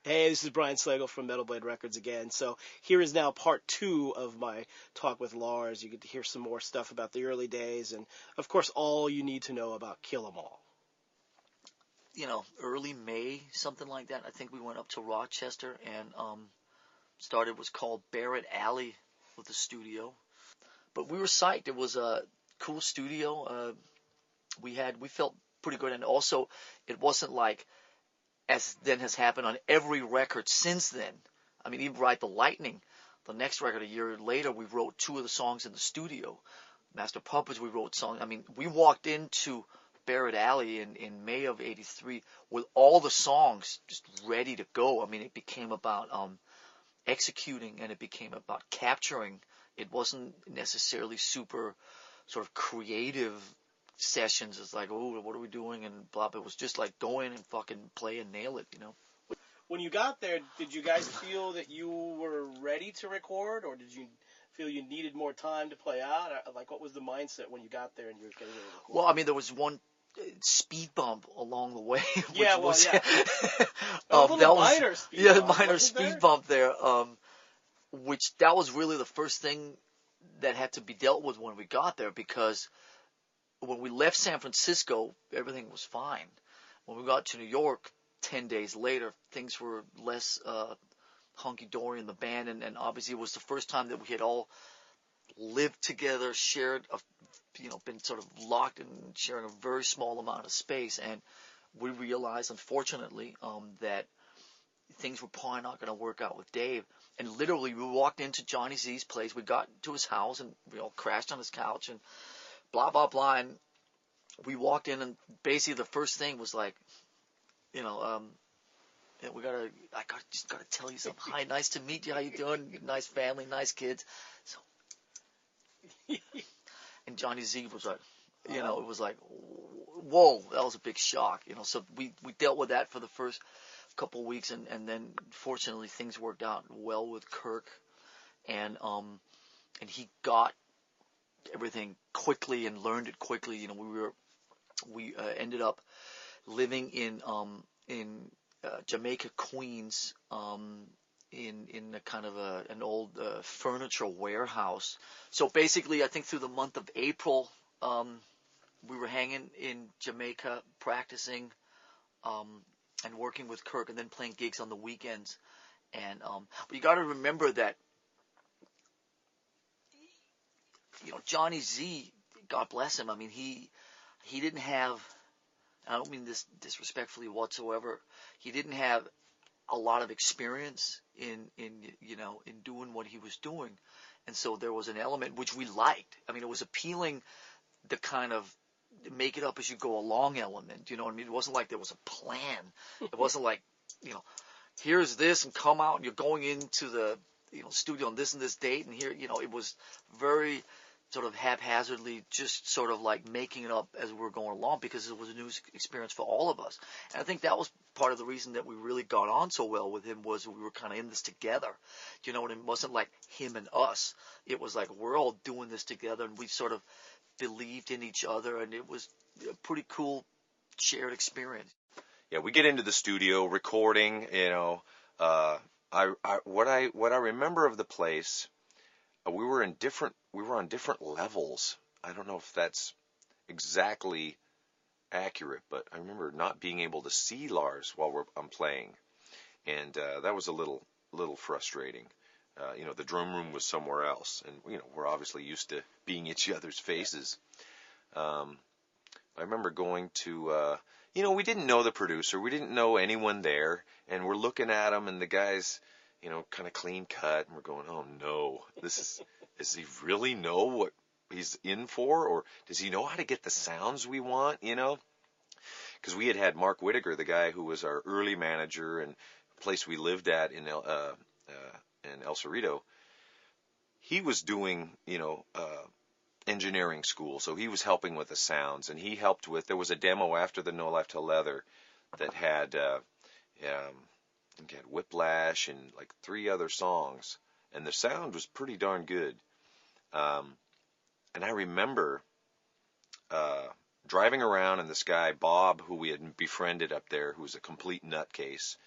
Hey, this is Brian Slagle from Metal Blade Records again. So here is now part 2 of my talk with Lars. You get to hear some more stuff about the early days and, of course, all you need to know about Kill 'Em All. Early May, something like that. I think we went up to Rochester and started what's called Barrett Alley with the studio. But we were psyched. It was a cool studio. We felt pretty good, and also it wasn't like as then has happened on every record since then. I mean, even Ride the Lightning, the next record a year later, we wrote 2 of the songs in the studio. Master Puppets, we wrote songs. I mean, we walked into Barrett Alley in May of '83 with all the songs just ready to go. I mean, it became about executing, and it became about capturing. It wasn't necessarily super sort of creative sessions. It's like, oh, what are we doing? And blah. It was just like go in and fucking play and nail it, When you got there, did you guys feel that you were ready to record, or did you feel you needed more time to play out? Like, what was the mindset when you got there and you were getting ready to record? Well, I mean, there was one speed bump along the way. Yeah, well, yeah. A little minor speed bump. Minor speed bump there. Which that was really the first thing that had to be dealt with when we got there, because when we left San Francisco, everything was fine. When we got to New York 10 days later, things were less hunky-dory in the band, and obviously it was the first time that we had all lived together, been sort of locked and sharing a very small amount of space, and we realized, unfortunately, that things were probably not going to work out with Dave. And literally, we walked into Johnny Z's place. We got to his house, and we all crashed on his couch, and blah, blah, blah. And we walked in, and basically the first thing was like, I just gotta tell you something. Hi, nice to meet you. How you doing? Nice family, nice kids. So, and Johnny Z was like, it was like, whoa, that was a big shock. So we dealt with that for the first couple of weeks, and then fortunately things worked out well with Kirk, and he got everything quickly and learned it quickly. We ended up living in Jamaica, Queens, in a kind of an old furniture warehouse. So basically, I think through the month of April, we were hanging in Jamaica, practicing, and working with Kirk, and then playing gigs on the weekends. And but you got to remember that, Johnny Z, God bless him. I mean, he didn't have. I don't mean this disrespectfully whatsoever. He didn't have a lot of experience in doing what he was doing, and so there was an element which we liked. I mean, it was appealing, the kind of make it up as you go along element. You know what I mean? It wasn't like there was a plan. It wasn't like, here's this and come out and you're going into the studio on this and this date and here. It was very sort of haphazardly, just sort of like making it up as we were going along, because it was a new experience for all of us. And I think that was part of the reason that we really got on so well with him, was we were kind of in this together. And it wasn't like him and us. It was like we're all doing this together, and we sort of believed in each other, and it was a pretty cool shared experience. Yeah, we get into the studio recording. What I remember of the place, we were on different levels. I don't know if that's exactly accurate, but I remember not being able to see Lars while I'm playing, and that was a little frustrating. The drum room was somewhere else, and we're obviously used to being each other's faces. I remember going to, we didn't know the producer, we didn't know anyone there, and we're looking at him, and the guy's, kind of clean cut, and we're going, oh no, does he really know what he's in for, or does he know how to get the sounds we want, Because we had Mark Whittaker, the guy who was our early manager and place we lived at in El Cerrito. He was doing, engineering school, so he was helping with the sounds, and he helped with. There was a demo after the No Life to Leather that had Whiplash and like 3 other songs, and the sound was pretty darn good. And I remember driving around, and this guy Bob, who we had befriended up there, who was a complete nutcase,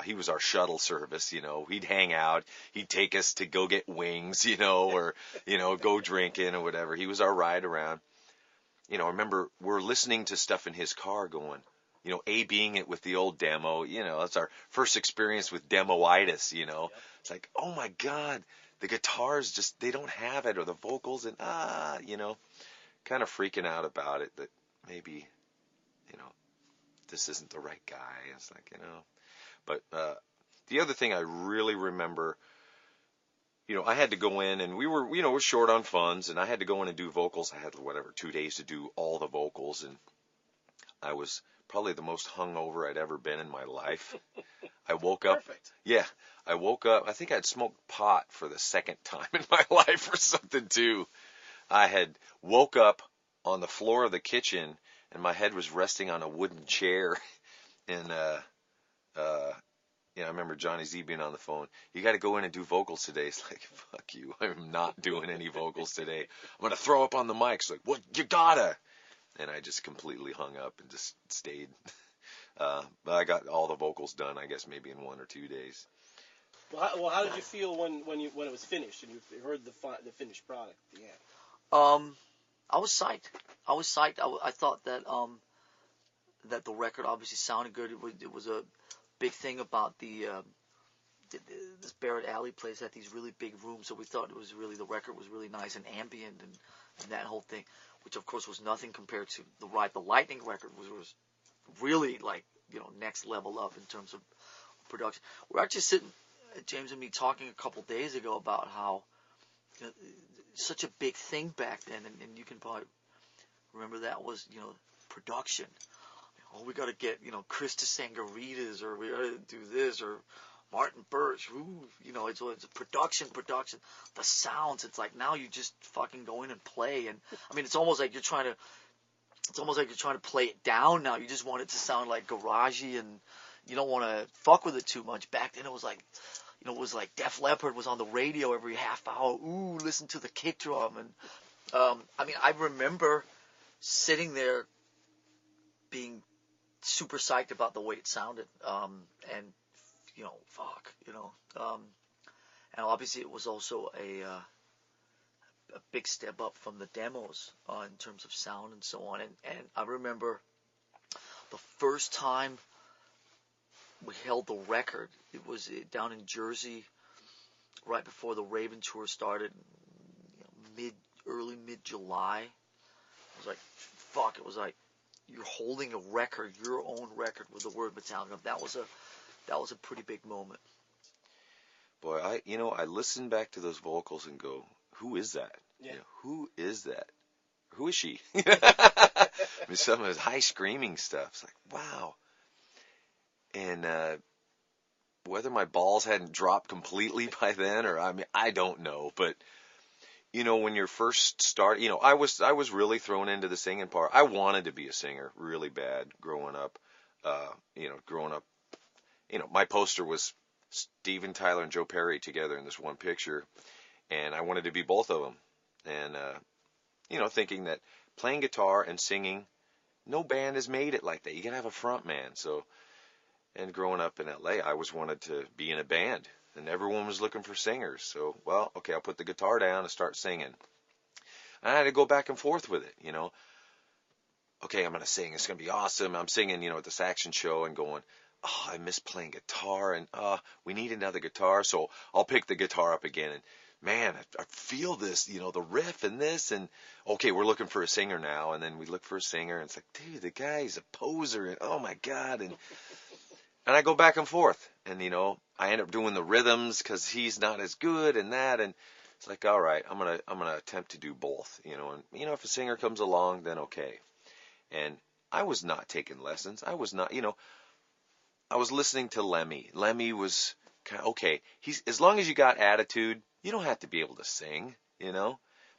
He was our shuttle service, He'd hang out. He'd take us to go get wings, or, go drinking or whatever. He was our ride around. I remember we're listening to stuff in his car going, A-Bing it with the old demo. That's our first experience with demoitis, Yep. It's like, oh my God, the guitars just, they don't have it, or the vocals, and kind of freaking out about it that maybe, this isn't the right guy. It's like, but the other thing I really remember, I had to go in, and we're short on funds, and I had to go in and do vocals. I had 2 days to do all the vocals, and I was probably the most hungover I'd ever been in my life. I woke up. Perfect. Yeah, I woke up. I think I'd smoked pot for the second time in my life or something too. I had woke up on the floor of the kitchen, and my head was resting on a wooden chair, and I remember Johnny Z being on the phone. You got to go in and do vocals today. It's like, fuck you. I'm not doing any vocals today. I'm going to throw up on the mic. It's like, what? You gotta. And I just completely hung up and just stayed. But I got all the vocals done, I guess, maybe in 1 or 2 days. Well, how did you feel when it was finished and you heard the finished product at the end? I was psyched. I thought that that the record obviously sounded good. It was a big thing about this Barrett Alley place had these really big rooms, so we thought the record was really nice and ambient and that whole thing, which of course was nothing compared to the Ride the Lightning record, which was really like next level up in terms of production. We're actually sitting, James and me, talking a couple days ago about how such a big thing back then, and you can probably remember that was production. Oh, we got to get Chris to Sangaritas, or we got to do this, or Martin Birch. Ooh, it's a production. The sounds. It's like now you just fucking go in and play, and I mean it's almost like you're trying to play it down now. You just want it to sound like garagey, and you don't want to fuck with it too much. Back then it was like, Def Leppard was on the radio every half hour. Ooh, listen to the kick drum, and I mean I remember sitting there being super psyched about the way it sounded, and and obviously it was also a big step up from the demos in terms of sound and so on. And I remember the first time we held the record, it was down in Jersey right before the Raven tour started, early mid July. It was like, fuck, it was like you're holding a record, your own record, with the word Metallica. That was a pretty big moment. Boy, I listen back to those vocals and go, who is that? Yeah. Who is that? Who is she? I mean, some of his high screaming stuff. It's like, wow. And whether my balls hadn't dropped completely by then, or I don't know, but when you're first I was really thrown into the singing part. I wanted to be a singer really bad growing up. My poster was Steven Tyler and Joe Perry together in this one picture, and I wanted to be both of them. And thinking that playing guitar and singing, no band has made it like that. You gotta have a front man. So, and growing up in LA, I always wanted to be in a band, and everyone was looking for singers. So, well, okay, I'll put the guitar down and start singing. And I had to go back and forth with it, Okay, I'm going to sing. It's going to be awesome. I'm singing, at the Saxon show and going, oh, I miss playing guitar, and we need another guitar. So I'll pick the guitar up again, and man, I feel this, the riff and this, and okay, we're looking for a singer now. And then we look for a singer, and it's like, dude, the guy's a poser, and oh my God. And I go back and forth, and I end up doing the rhythms because he's not as good and that, and it's like, all right, I'm gonna attempt to do both, and if a singer comes along, then okay. And I was not taking lessons. I was not, I was listening to Lemmy. Lemmy was kind of, okay. He's, as long as you got attitude, you don't have to be able to sing, And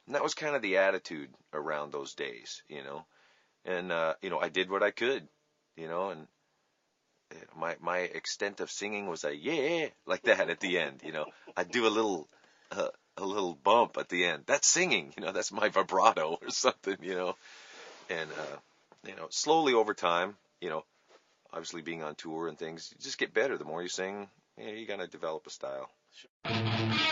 that was kind of the attitude around those days, And I did what I could, and my extent of singing was a yeah, like that at the end, I'd do a little bump at the end. That's singing, that's my vibrato or something, And slowly over time, obviously being on tour and things, you just get better. The more you sing, you got to develop a style. Sure.